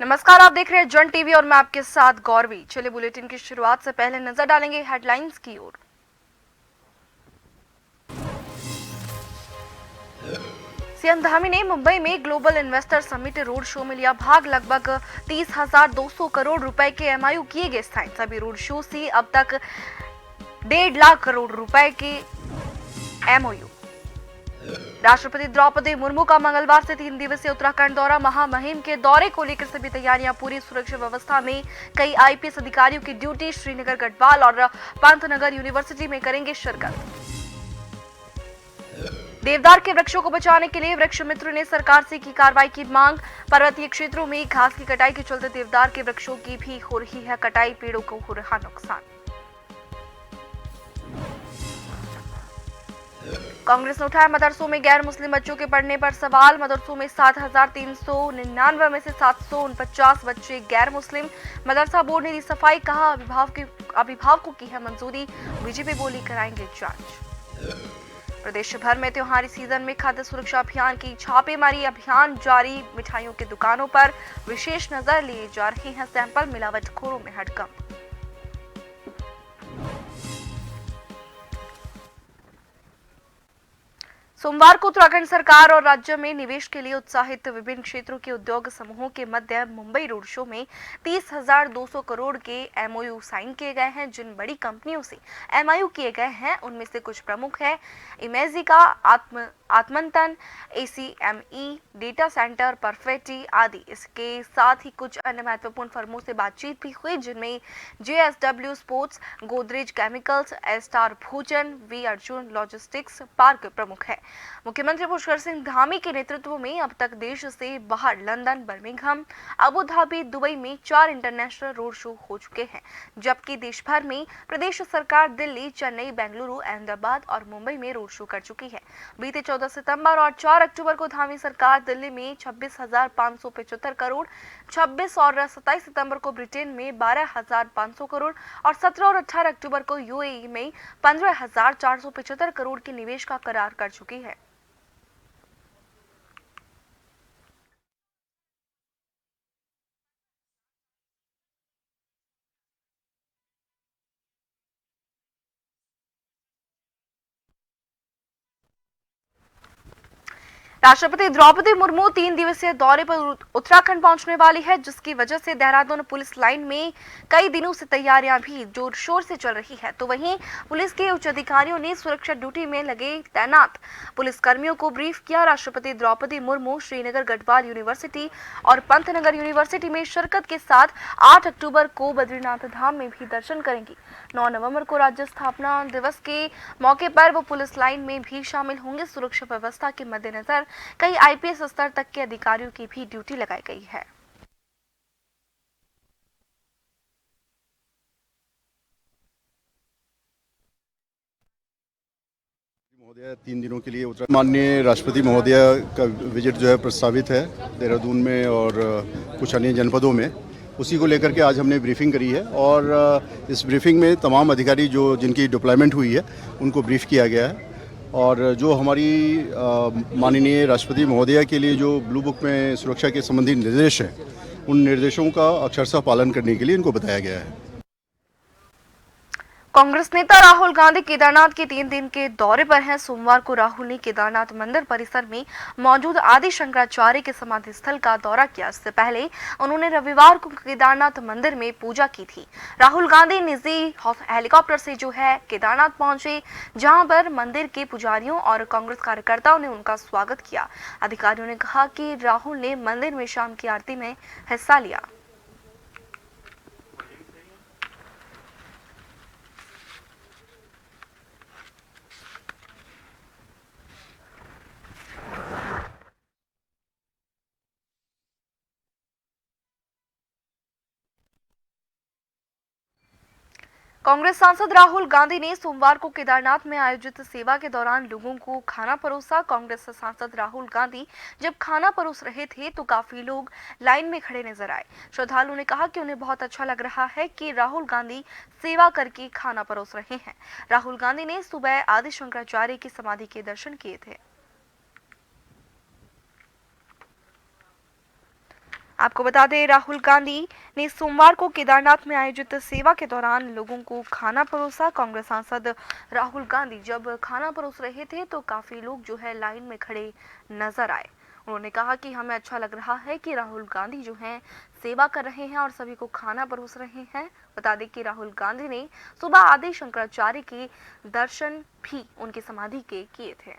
नमस्कार, आप देख रहे हैं जन टीवी और मैं आपके साथ गौरवी। चलिए बुलेटिन की शुरुआत से पहले नजर डालेंगे हेडलाइंस की ओर। सीएम धामी ने मुंबई में global investor summit road show में लिया भाग। लगभग 30,200 करोड़ रुपए के एमओयू किए गए साइन। सभी रोड शो से अब तक 1.5 लाख करोड़ रुपए के एमओयू। राष्ट्रपति द्रौपदी मुर्मू का मंगलवार से 3 दिवसीय उत्तराखंड दौरा। महामहिम के दौरे को लेकर सभी तैयारियां पूरी। सुरक्षा व्यवस्था में कई आईपीएस अधिकारियों की ड्यूटी। श्रीनगर, गढ़वाल और पंतनगर यूनिवर्सिटी में करेंगे शिरकत। देवदार के वृक्षों को बचाने के लिए वृक्ष मित्र ने सरकार से की कार्रवाई की मांग। पर्वतीय क्षेत्रों में घास की कटाई के चलते देवदार के वृक्षों की भी हो रही है कटाई। पेड़ों को हो रहा नुकसान। कांग्रेस ने उठाया मदरसों में गैर मुस्लिम बच्चों के पढ़ने पर सवाल। मदरसों में 7,399 में से 749 बच्चे गैर मुस्लिम। मदरसा बोर्ड ने दी सफाई। कहा अभिभावकों की है मंजूरी। बीजेपी बोली कराएंगे जांच। प्रदेश भर में त्योहारी सीजन में खाद्य सुरक्षा अभियान की छापेमारी अभियान जारी। मिठाइयों की दुकानों पर विशेष नजर लिए जा रहे हैं सैंपल। मिलावटखोरों में हड़कंप। सोमवार को उत्तराखंड सरकार और राज्य में निवेश के लिए उत्साहित विभिन्न क्षेत्रों के उद्योग समूहों के मध्य मुंबई रोड शो में 30,200 करोड़ के एमओयू साइन किए गए हैं। जिन बड़ी कंपनियों से एमओयू किए गए हैं उनमें से कुछ प्रमुख है इमेजिका, आत्मंतन, एसीएमई, डेटा सेंटर, परफेक्टी आदि। इसके साथ ही कुछ अन्य महत्वपूर्ण फर्मों से बातचीत भी हुई जिनमें जेएसडब्ल्यू स्पोर्ट्स, गोदरेज केमिकल्स, एस्टार भोजन, वी अर्जुन लॉजिस्टिक्स पार्क प्रमुख है। मुख्यमंत्री पुष्कर सिंह धामी के नेतृत्व में अब तक देश से बाहर London, Birmingham, Abu Dhabi, Dubai में 4 इंटरनेशनल रोड शो हो चुके हैं, जबकि देश भर में प्रदेश सरकार दिल्ली, चेन्नई, बेंगलुरु, अहमदाबाद और मुंबई में रोड शो कर चुकी है। बीते 14 सितंबर और 4 अक्टूबर को धामी सरकार दिल्ली में 26,575 करोड़, 26 और 27 सितंबर को ब्रिटेन में 12,500 करोड़ और 17 और 18 अक्टूबर को यूएई में 15,475 करोड़ के निवेश का करार कर चुकी है। राष्ट्रपति द्रौपदी मुर्मू 3 दिवसीय दौरे पर उत्तराखंड पहुंचने वाली है, जिसकी वजह से देहरादून पुलिस लाइन में कई दिनों से तैयारियां भी जोर शोर से चल रही है। तो वहीं पुलिस के उच्च अधिकारियों ने सुरक्षा ड्यूटी में लगे तैनात पुलिसकर्मियों को ब्रीफ किया। राष्ट्रपति द्रौपदी मुर्मू श्रीनगर, गढ़वाल यूनिवर्सिटी और पंतनगर यूनिवर्सिटी में शिरकत के साथ 8 अक्टूबर को बद्रीनाथ धाम में भी दर्शन करेंगी। 9 नवंबर को राज्य स्थापना दिवस के मौके पर वो पुलिस लाइन में भी शामिल होंगे। सुरक्षा व्यवस्था के मद्देनजर कई आईपीएस स्तर तक के अधिकारियों की भी ड्यूटी लगाई गई है। महोदय 3 दिनों के लिए माननीय राष्ट्रपति महोदय का विजिट जो है प्रस्तावित है देहरादून में और कुछ अन्य जनपदों में। उसी को लेकर के आज हमने ब्रीफिंग करी है और इस ब्रीफिंग में तमाम अधिकारी जिनकी डिप्लॉयमेंट हुई है उनको ब्रीफ किया गया है और जो हमारी माननीय राष्ट्रपति महोदया के लिए जो ब्लू बुक में सुरक्षा के संबंधी निर्देश हैं उन निर्देशों का अक्षरशः पालन करने के लिए इनको बताया गया है। कांग्रेस नेता राहुल गांधी केदारनाथ के 3 दिन के दौरे पर हैं। सोमवार को राहुल ने केदारनाथ मंदिर परिसर में मौजूद आदि शंकराचार्य के समाधि स्थल का दौरा किया। इससे पहले उन्होंने रविवार को केदारनाथ मंदिर में पूजा की थी। राहुल गांधी निजी हेलीकॉप्टर से जो है केदारनाथ पहुंचे, जहां पर मंदिर के पुजारियों और कांग्रेस कार्यकर्ताओं ने उनका स्वागत किया। अधिकारियों ने कहा कि राहुल ने मंदिर में शाम की आरती में हिस्सा लिया। कांग्रेस सांसद राहुल गांधी ने सोमवार को केदारनाथ में आयोजित सेवा के दौरान लोगों को खाना परोसा। कांग्रेस सांसद राहुल गांधी जब खाना परोस रहे थे तो काफी लोग लाइन में खड़े नजर आए। श्रद्धालुओं ने कहा कि उन्हें बहुत अच्छा लग रहा है कि राहुल गांधी सेवा करके खाना परोस रहे हैं। राहुल गांधी ने सुबह आदि शंकराचार्य की समाधि के दर्शन किए थे। आपको बता दें, राहुल गांधी ने सोमवार को केदारनाथ में आयोजित सेवा के दौरान लोगों को खाना परोसा। कांग्रेस सांसद राहुल गांधी जब खाना परोस रहे थे तो काफी लोग लाइन में खड़े नजर आए। उन्होंने कहा कि हमें अच्छा लग रहा है कि राहुल गांधी सेवा कर रहे हैं और सभी को खाना परोस रहे हैं। बता दें कि राहुल गांधी ने सुबह आदि शंकराचार्य के दर्शन भी उनकी समाधि के किए थे।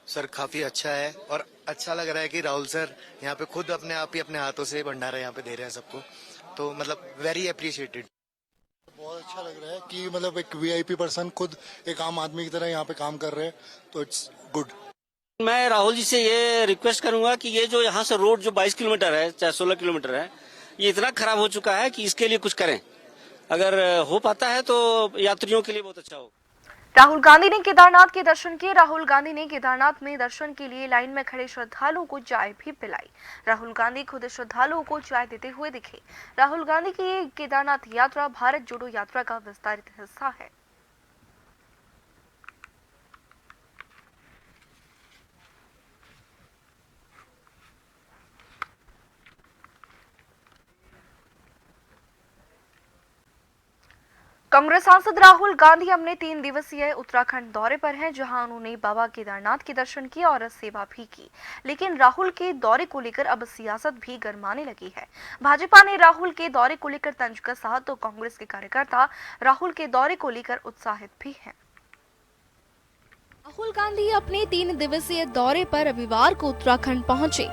सर काफी अच्छा है और अच्छा लग रहा है कि राहुल सर यहाँ पे खुद अपने आप ही अपने हाथों से भंडारा यहाँ पे दे रहे हैं सबको, तो मतलब वेरी अप्रिशिएटेड। बहुत अच्छा लग रहा है कि मतलब एक वीआईपी पर्सन खुद एक आम आदमी की तरह यहाँ पे काम कर रहे हैं, तो इट्स गुड। मैं राहुल जी से ये रिक्वेस्ट करूंगा कि ये जो यहाँ से रोड जो 22 किलोमीटर है चाहे 16 किलोमीटर है, ये इतना खराब हो चुका है कि इसके लिए कुछ करें। अगर हो पाता है तो यात्रियों के लिए बहुत अच्छा हो। राहुल गांधी ने केदारनाथ के दर्शन किए। राहुल गांधी ने केदारनाथ में दर्शन के लिए लाइन में खड़े श्रद्धालुओं को चाय भी पिलाई। राहुल गांधी खुद श्रद्धालुओं को चाय देते हुए दिखे। राहुल गांधी की ये केदारनाथ यात्रा भारत जोड़ो यात्रा का विस्तारित हिस्सा है। कांग्रेस सांसद राहुल गांधी अपने 3 दिवसीय उत्तराखंड दौरे पर हैं, जहां उन्होंने बाबा केदारनाथ के दर्शन किए और सेवा भी की। लेकिन राहुल के दौरे को लेकर अब सियासत भी गरमाने लगी है। भाजपा ने राहुल के दौरे को लेकर तंज कसा तो कांग्रेस के कार्यकर्ता राहुल के दौरे को लेकर उत्साहित भी हैं। राहुल गांधी अपने 3 दिवसीय दौरे पर रविवार को उत्तराखंड पहुंचे।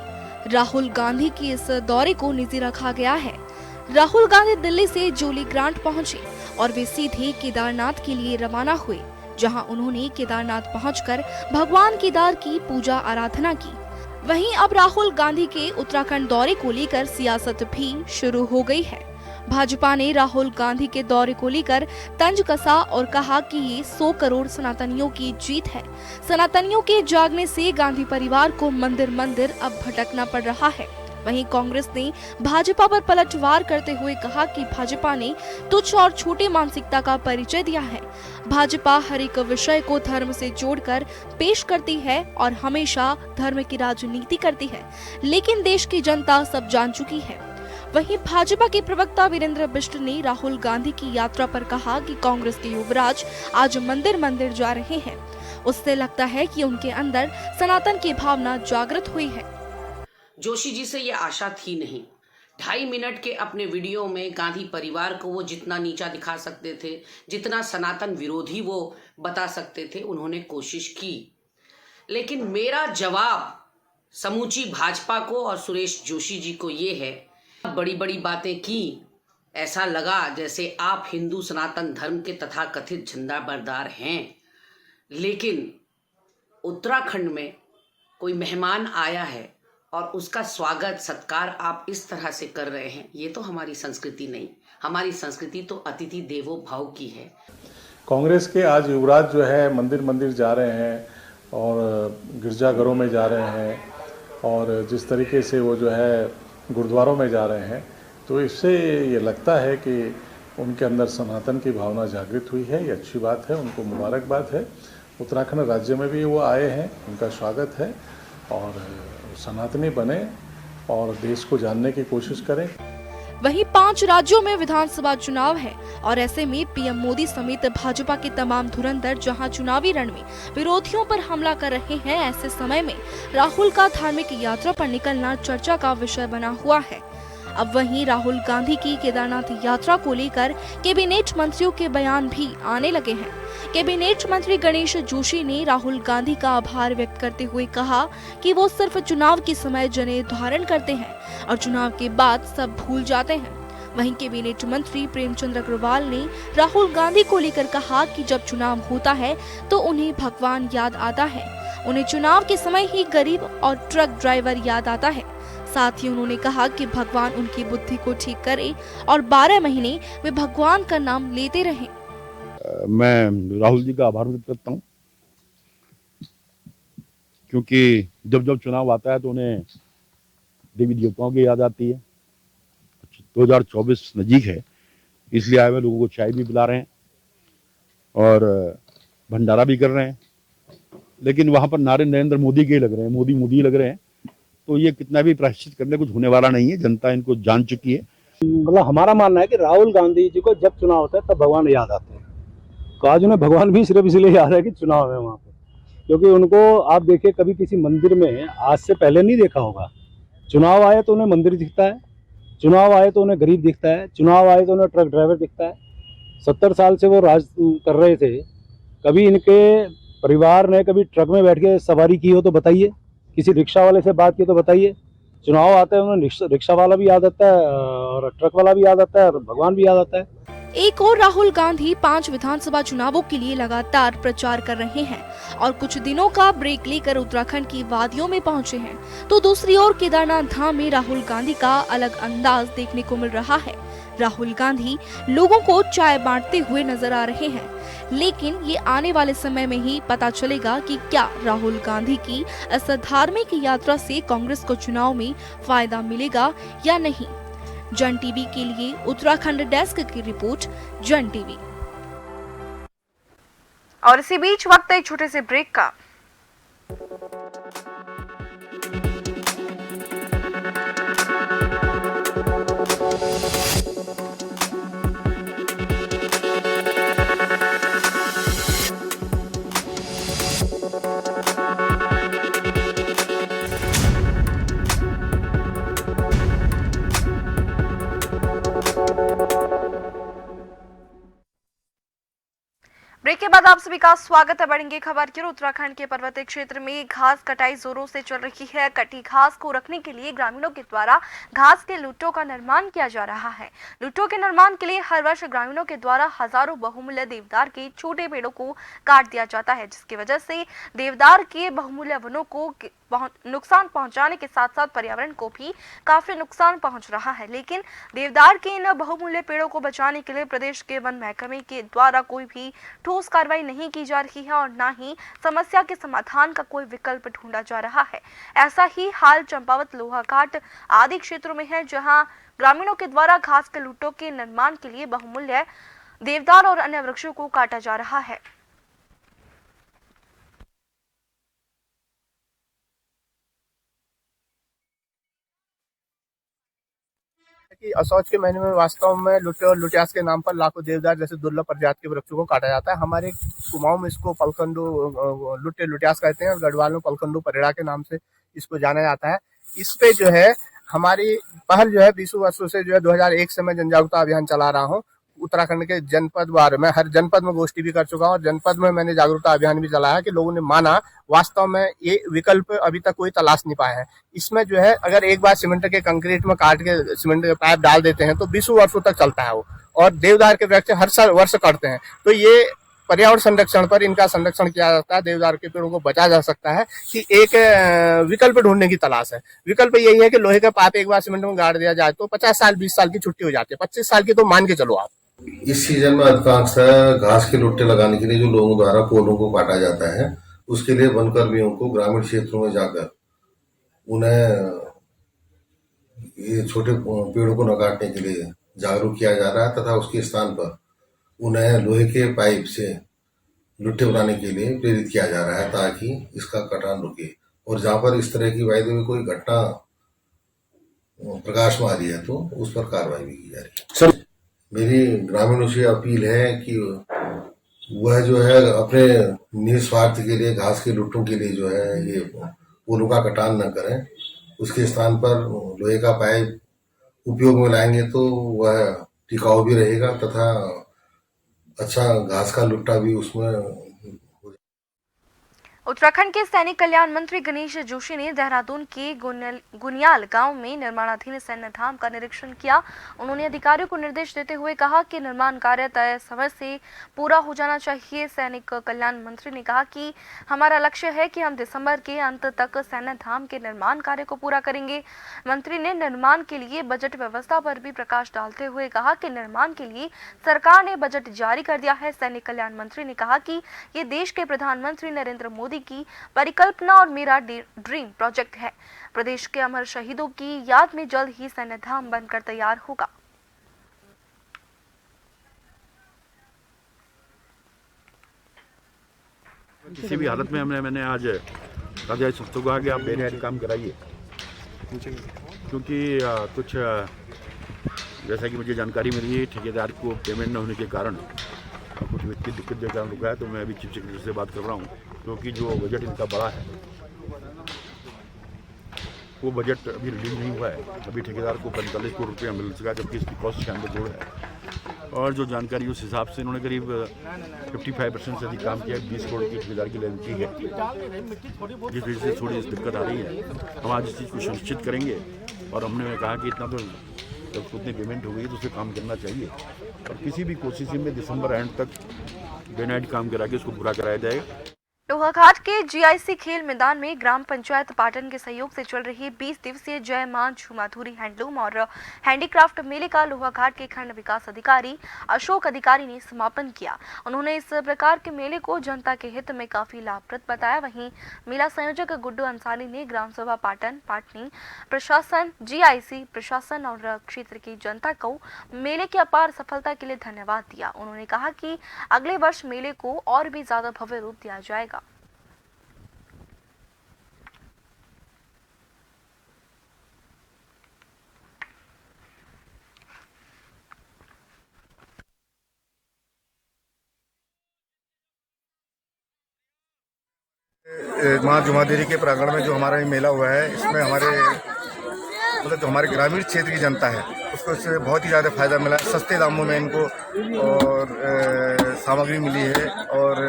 राहुल गांधी की इस दौरे को निजी रखा गया है। राहुल गांधी दिल्ली से जोली ग्रांट पहुंचे और वे सीधे केदारनाथ के लिए रवाना हुए, जहां उन्होंने केदारनाथ पहुंचकर भगवान केदार की पूजा आराधना की। वहीं अब राहुल गांधी के उत्तराखंड दौरे को लेकर सियासत भी शुरू हो गई है। भाजपा ने राहुल गांधी के दौरे को लेकर तंज कसा और कहा कि ये 100 करोड़ सनातनियों की जीत है। सनातनियों के जागने से गांधी परिवार को मंदिर मंदिर अब भटकना पड़ रहा है। वहीं कांग्रेस ने भाजपा पर पलटवार करते हुए कहा कि भाजपा ने तुच्छ और छोटे मानसिकता का परिचय दिया है। भाजपा हर एक विषय को धर्म से जोड़कर पेश करती है और हमेशा धर्म की राजनीति करती है, लेकिन देश की जनता सब जान चुकी है। वहीं भाजपा के प्रवक्ता वीरेंद्र बिष्ट ने राहुल गांधी की यात्रा पर कहा कि कांग्रेस के युवराज आज मंदिर मंदिर जा रहे हैं। उससे लगता है कि उनके अंदर सनातन की भावना जागृत हुई है। जोशी जी से ये आशा थी नहीं। 2.5 मिनट के अपने वीडियो में गांधी परिवार को वो जितना नीचा दिखा सकते थे, जितना सनातन विरोधी वो बता सकते थे, उन्होंने कोशिश की। लेकिन मेरा जवाब समूची भाजपा को और सुरेश जोशी जी को ये है, बड़ी बड़ी बातें की, ऐसा लगा जैसे आप हिंदू सनातन धर्म के तथाकथित झंडा बरदार हैं। लेकिन उत्तराखंड में कोई मेहमान आया है और उसका स्वागत सत्कार आप इस तरह से कर रहे हैं, ये तो हमारी संस्कृति नहीं। हमारी संस्कृति तो अतिथि देवो भव की है। कांग्रेस के आज युवराज जो है मंदिर मंदिर जा रहे हैं और गिरजाघरों में जा रहे हैं और जिस तरीके से वो जो है गुरुद्वारों में जा रहे हैं, तो इससे ये लगता है कि उनके अंदर सनातन की भावना जागृत हुई है। ये अच्छी बात है, उनको मुबारकबाद है। उत्तराखंड राज्य में भी वो आए हैं, उनका स्वागत है और सनातनी बने और देश को जानने की कोशिश करें। वहीं 5 राज्यों में विधानसभा चुनाव है और ऐसे में पीएम मोदी समेत भाजपा के तमाम धुरंधर जहां चुनावी रण में विरोधियों पर हमला कर रहे हैं, ऐसे समय में राहुल का धार्मिक यात्रा पर निकलना चर्चा का विषय बना हुआ है। अब वहीं राहुल गांधी की केदारनाथ यात्रा को लेकर कैबिनेट मंत्रियों के बयान भी आने लगे हैं। कैबिनेट मंत्री गणेश जोशी ने राहुल गांधी का आभार व्यक्त करते हुए कहा कि वो सिर्फ चुनाव के समय जनेऊ धारण करते हैं और चुनाव के बाद सब भूल जाते हैं। वहीं कैबिनेट मंत्री प्रेमचंद अग्रवाल ने राहुल गांधी को लेकर कहा कि जब चुनाव होता है तो उन्हें भगवान याद आता है। उन्हें चुनाव के समय ही गरीब और ट्रक ड्राइवर याद आता है। साथ ही उन्होंने कहा कि भगवान उनकी बुद्धि को ठीक करे और 12 महीने वे भगवान का नाम लेते रहें। मैं राहुल जी का आभार व्यक्त करता हूँ, क्योंकि जब जब चुनाव आता है तो उन्हें देवी देवताओं की याद आती है। 2024 नजीक है, इसलिए आए हुए लोगों को चाय भी पिला रहे हैं और भंडारा भी कर रहे हैं, लेकिन वहां पर नारे नरेंद्र मोदी के लग रहे हैं, मोदी मोदी लग रहे हैं। तो ये कितना भी प्रायश्चित करने कुछ होने वाला नहीं है, जनता इनको जान चुकी है। मतलब हमारा मानना है कि राहुल गांधी जी को जब चुनाव होता है तब भगवान याद आते हैं। तो आज उन्हें भगवान भी सिर्फ इसलिए याद है कि चुनाव है वहाँ पे, क्योंकि उनको आप देखिए कभी किसी मंदिर में आज से पहले नहीं देखा होगा। चुनाव आए तो उन्हें मंदिर दिखता है, चुनाव आए तो उन्हें गरीब दिखता है, चुनाव आए तो उन्हें ट्रक ड्राइवर दिखता है। 70 साल से वो राज कर रहे थे, कभी इनके परिवार ने कभी ट्रक में बैठ के सवारी की हो तो बताइए, किसी रिक्शा वाले से बात की तो बताइए। चुनाव आता है उन्हें रिक्शा वाला भी याद आता है और ट्रक वाला भी याद आता है और भगवान भी याद आता है। एक और राहुल गांधी 5 विधानसभा चुनावों के लिए लगातार प्रचार कर रहे हैं और कुछ दिनों का ब्रेक लेकर उत्तराखंड की वादियों में पहुंचे हैं, तो दूसरी ओर केदारनाथ धाम में राहुल गांधी का अलग अंदाज देखने को मिल रहा है। राहुल गांधी लोगों को चाय बांटते हुए नजर आ रहे हैं, लेकिन ये आने वाले समय में ही पता चलेगा कि क्या राहुल गांधी की इस धार्मिक यात्रा से कांग्रेस को चुनाव में फायदा मिलेगा या नहीं। जन टीवी के लिए उत्तराखंड डेस्क की रिपोर्ट, जन टीवी। और इसी बीच वक्त एक छोटे से ब्रेक का। ब्रेक के बाद आप सभी का स्वागत है। बढ़ेंगे खबर की ओर। उत्तराखंड के पर्वतीय क्षेत्र में घास कटाई जोरों से चल रही है। कटी घास को रखने के लिए ग्रामीणों के द्वारा घास के लुट्टों का निर्माण किया जा रहा है। लुट्टों के निर्माण के लिए हर वर्ष ग्रामीणों के द्वारा हजारों बहुमूल्य देवदार के छोटे पेड़ों को काट दिया जाता है, जिसकी वजह से देवदार के बहुमूल्य वनों को नुकसान पहुंचाने के साथ साथ पर्यावरण को भी काफी नुकसान पहुंच रहा है। लेकिन देवदार के इन बहुमूल्य पेड़ों को बचाने के लिए प्रदेश के वन महकमे के द्वारा कोई भी ठोस कार्रवाई नहीं की जा रही है और न ही समस्या के समाधान का कोई विकल्प ढूंढा जा रहा है। ऐसा ही हाल चंपावत, लोहाघाट आदि क्षेत्रों में है, जहां ग्रामीणों के द्वारा घास के लुट्टों के निर्माण के लिए बहुमूल्य देवदार और अन्य वृक्षों को काटा जा रहा है। कि असौच के महीने में वास्तव में लुट्टे और लुटियास के नाम पर लाखों देवदार जैसे दुर्लभ प्रजाति के वृक्षों को काटा जाता है। हमारे कुमाऊं में इसको पलखंडू लुट्टे लुटियास कहते हैं और गढ़वाल में पलखंडू परेड़ा के नाम से इसको जाना जाता है। इस पे जो है हमारी पहल जो है 20 वर्षों से जो है 2001 से मैं जन जागरूकता अभियान चला रहा हूँ। उत्तराखंड के जनपद वार में हर जनपद में गोष्ठी भी कर चुका हूँ और जनपद में मैंने जागरूकता अभियान भी चलाया कि लोगों ने माना वास्तव में ये विकल्प अभी तक कोई तलाश नहीं पाया है। इसमें जो है अगर एक बार सीमेंट के कंक्रीट में काट के सीमेंट के पाइप डाल देते हैं तो 20 वर्षों तक चलता है वो, और देवदार के वृक्ष हर साल वर्ष करते हैं। तो ये पर्यावरण संरक्षण पर इनका संरक्षण किया जाता है, देवदार के पेड़ों को बचा जा सकता है कि एक विकल्प ढूंढने की तलाश है। विकल्प यही है कि लोहे का पाइप एक बार सीमेंट में गाड़ दिया जाए तो 50 साल 20 साल की छुट्टी हो जाती है, 25 साल की तो मान के चलो आप। इस सीजन में अधिकांशतः घास के लुट्टे लगाने के लिए जो लोगों द्वारा पोलों को काटा जाता है, उसके लिए वन कर्मियों को ग्रामीण क्षेत्रों में जाकर उन्हें ये छोटे पेड़ों को न काटने के लिए जागरूक किया जा रहा है तथा उसके स्थान पर उन्हें लोहे के पाइप से लुट्टे बनाने के लिए प्रेरित किया जा रहा है ताकि इसका कटान रुके। और जहां पर इस तरह की वायदे में कोई घटना प्रकाश में आ रही है तो उस पर कार्रवाई भी की जा रही है। मेरी ग्रामीणों से अपील है कि वह जो है अपने निस्वार्थ के लिए घास के लुट्टों के लिए जो है ये पोलों का कटान न करें, उसके स्थान पर लोहे का पाइप उपयोग में लाएंगे तो वह टिकाऊ भी रहेगा तथा अच्छा घास का लुट्टा भी उसमें। उत्तराखंड के सैनिक कल्याण मंत्री गणेश जोशी ने देहरादून के गुनियाल गांव में निर्माणाधीन सैन्य धाम का निरीक्षण किया। उन्होंने अधिकारियों को निर्देश देते हुए कहा कि निर्माण कार्य तय समय से पूरा हो जाना चाहिए। सैनिक कल्याण मंत्री ने कहा कि हमारा लक्ष्य है कि हम दिसंबर के अंत तक सैन्य धाम के निर्माण कार्य को पूरा करेंगे। मंत्री ने निर्माण के लिए बजट व्यवस्था पर भी प्रकाश डालते हुए कहा कि निर्माण के लिए सरकार ने बजट जारी कर दिया है। सैनिक कल्याण मंत्री ने कहा कि ये देश के प्रधानमंत्री नरेंद्र मोदी की परिकल्पना और मेरा ड्रीम प्रोजेक्ट है। प्रदेश के अमर शहीदों की याद में जल्द ही सैन्य धाम बनकर तैयार होगा। किसी भी हालत में मैंने आज राजा संस्थों को कहा कि आप बेनिहायत काम कराइए, क्योंकि कुछ जैसा कि मुझे जानकारी मिली है ठेकेदार को पेमेंट न होने के कारण कुछ वित्तीय दिक्कत के कारण रुका है। तो मैं अभी चीफ सेक्रेटरी से बात कर रहा हूँ, क्योंकि जो बजट इनका बड़ा है वो बजट अभी रिलीज नहीं हुआ है। अभी ठेकेदार को 45 करोड़ रुपया मिल चुका है, जबकि इसकी कॉस्ट 96 करोड़ है। और जो जानकारी उस हिसाब से इन्होंने करीब 55% से अधिक काम किया है। 20 करोड़ की ठेकेदार की लेन की है, जिस वजह से थोड़ी दिक्कत आ रही है। हम आज इस चीज़ को सुनिश्चित करेंगे और हमने कहा कि इतना तो जब उतनी पेमेंट हो गई तो उसे काम करना चाहिए और किसी भी कोशिश में दिसंबर एंड तक बेनिहायत काम करा के उसको पूरा कराया जाएगा। लोहाघाट के जीआईसी खेल मैदान में ग्राम पंचायत पाटन के सहयोग से चल रही 20 दिवसीय जय मां झूमाधुरी हैंडलूम और हैंडीक्राफ्ट मेले का लोहाघाट के खंड विकास अधिकारी अशोक अधिकारी ने समापन किया। उन्होंने इस प्रकार के मेले को जनता के हित में काफी लाभप्रद बताया। वहीं मेला संयोजक गुड्डू अंसारी ने ग्राम सभा पाटन, पाटनी प्रशासन, जीआईसी प्रशासन और क्षेत्र की जनता को मेले की अपार सफलता के लिए धन्यवाद दिया। उन्होंने कहा कि अगले वर्ष मेले को और भी ज्यादा भव्य रूप दिया जाएगा। माँ जुमादेवी के प्रांगण में जो हमारा ये मेला हुआ है, इसमें हमारे मतलब जो हमारे ग्रामीण क्षेत्र की जनता है उसको इससे बहुत ही ज़्यादा फायदा मिला है। सस्ते दामों में इनको और सामग्री मिली है और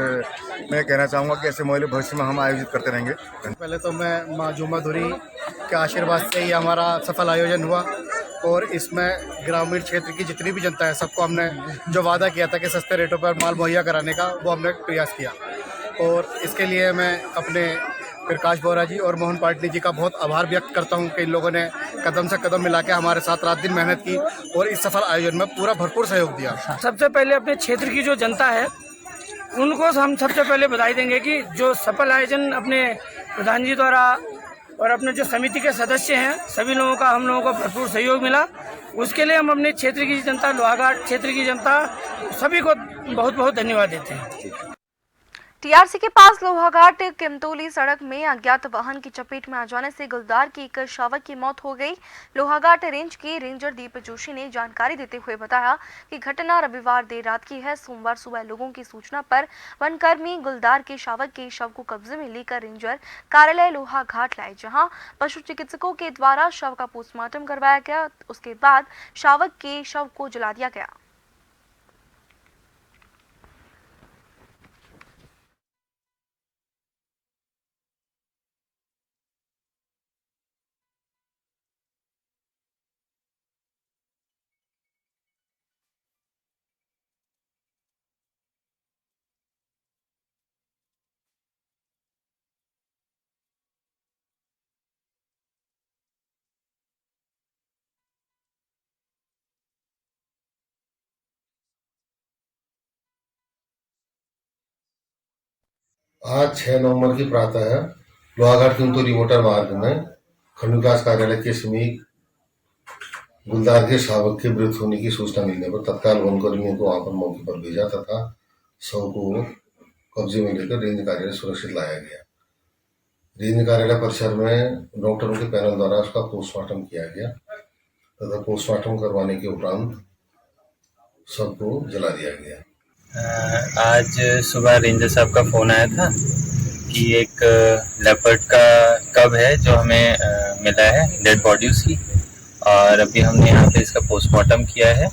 मैं कहना चाहूँगा कि ऐसे मेले भविष्य में हम आयोजित करते रहेंगे। पहले तो मैं माँ जुमाधुरी के आशीर्वाद से ही हमारा सफल आयोजन हुआ और इसमें ग्रामीण क्षेत्र की जितनी भी जनता है सबको हमने जो वादा किया था कि सस्ते रेटों पर माल मुहैया कराने का, वो हमने प्रयास किया और इसके लिए मैं अपने प्रकाश बोरा जी और मोहन पाटनी जी का बहुत आभार व्यक्त करता हूं कि इन लोगों ने कदम से कदम मिला के हमारे साथ रात दिन मेहनत की और इस सफल आयोजन में पूरा भरपूर सहयोग दिया। सबसे पहले अपने क्षेत्र की जो जनता है उनको हम सबसे पहले बधाई देंगे कि जो सफल आयोजन अपने प्रधान जी द्वारा और अपने जो समिति के सदस्य हैं सभी लोगों का हम लोगों को भरपूर सहयोग मिला। उसके लिए हम अपने क्षेत्र की जनता, लोहाघाट क्षेत्र की जनता सभी को बहुत बहुत धन्यवाद देते हैं। टीआरसी के पास लोहाघाट किमतोली सड़क में अज्ञात वाहन की चपेट में आ जाने से गुलदार की एक शावक की मौत हो गई। लोहाघाट रेंज के रेंजर दीप जोशी ने जानकारी देते हुए बताया कि घटना रविवार देर रात की है। सोमवार सुबह लोगों की सूचना पर वनकर्मी गुलदार के शावक के शव को कब्जे में लेकर रेंजर कार्यालय लोहाघाट लाए, जहां पशु चिकित्सकों के द्वारा शव का पोस्टमार्टम करवाया गया। उसके बाद शावक के शव को जला दिया गया। आज 6 नवंबर की प्रातः लोहाघाट किमतोली मोटर मार्ग में खंड विकास कार्यालय के समीप गुलदार के शावक के मृत होने की सूचना मिलने पर तत्काल वनकर्मियों को वहां पर मौके पर भेजा तथा शव को कब्जे में लेकर रेंज कार्यालय सुरक्षित लाया गया। रेंज कार्यालय परिसर में डॉक्टरों के पैनल द्वारा उसका पोस्टमार्टम किया गया तथा पोस्टमार्टम करवाने के उपरांत शव को जला दिया गया। आज सुबह रेंजर साहब का फ़ोन आया था कि एक लेपर्ड का कब है जो हमें मिला है डेड बॉडी उसकी, और अभी हमने यहाँ पे इसका पोस्टमार्टम किया है।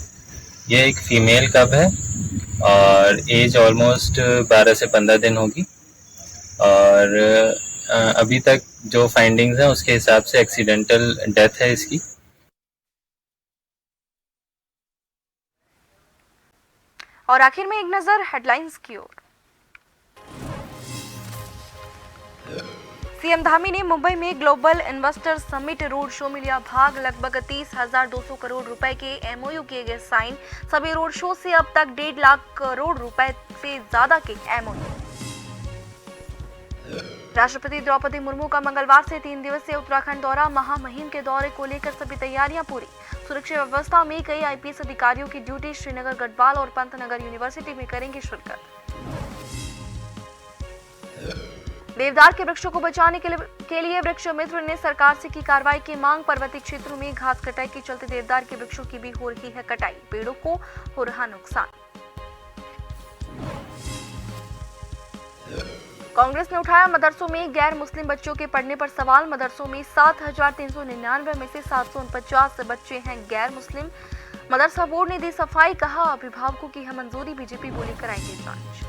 ये एक फीमेल कब है और एज ऑलमोस्ट 12 से 15 दिन होगी और अभी तक जो फाइंडिंग्स हैं उसके हिसाब से एक्सीडेंटल डेथ है इसकी। और आखिर में एक नजर हेडलाइंस की ओर। सीएम धामी ने मुंबई में global investor summit road show में लिया भाग। लगभग 30,200 करोड़ रुपए के एमओयू किए गए साइन। सभी रोड शो से अब तक 1.5 लाख करोड़ रुपए से ज्यादा के एमओयू। राष्ट्रपति द्रौपदी मुर्मू का मंगलवार से 3 दिवसीय उत्तराखंड दौरा। महामहिम के दौरे को लेकर सभी तैयारियां पूरी। सुरक्षा व्यवस्था में कई आईपीएस अधिकारियों की ड्यूटी। श्रीनगर, गढ़वाल और पंतनगर यूनिवर्सिटी में करेंगे शिरकत। देवदार के वृक्षों को बचाने के लिए वृक्ष मित्र ने सरकार से की कार्रवाई की मांग। पर्वतीय क्षेत्रों में घास कटाई के चलते देवदार के वृक्षों की भी हो रही है कटाई। पेड़ों को हो रहा नुकसान। कांग्रेस ने उठाया मदरसों में गैर मुस्लिम बच्चों के पढ़ने पर सवाल। मदरसों में 7,399 में से 749 बच्चे हैं गैर मुस्लिम। मदरसा बोर्ड ने दी सफाई। कहा अभिभावकों की है मंजूरी। बीजेपी बोली कराएंगे जांच।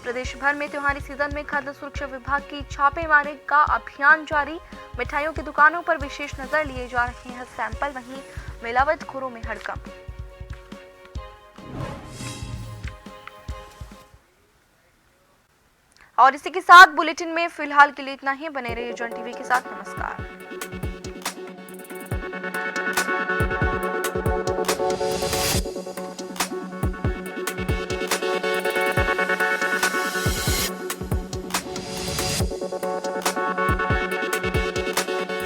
प्रदेश भर में त्योहारी सीजन में खाद्य सुरक्षा विभाग की छापेमारी का अभियान जारी। मिठाइयों की दुकानों पर विशेष नजर लिए जा रहे हैं सैंपल। वहीं मिलावटखोरों में हड़कंप। और इसी के साथ बुलेटिन में फिलहाल के लिए इतना ही। बने रहिए जन टीवी के साथ। नमस्कार।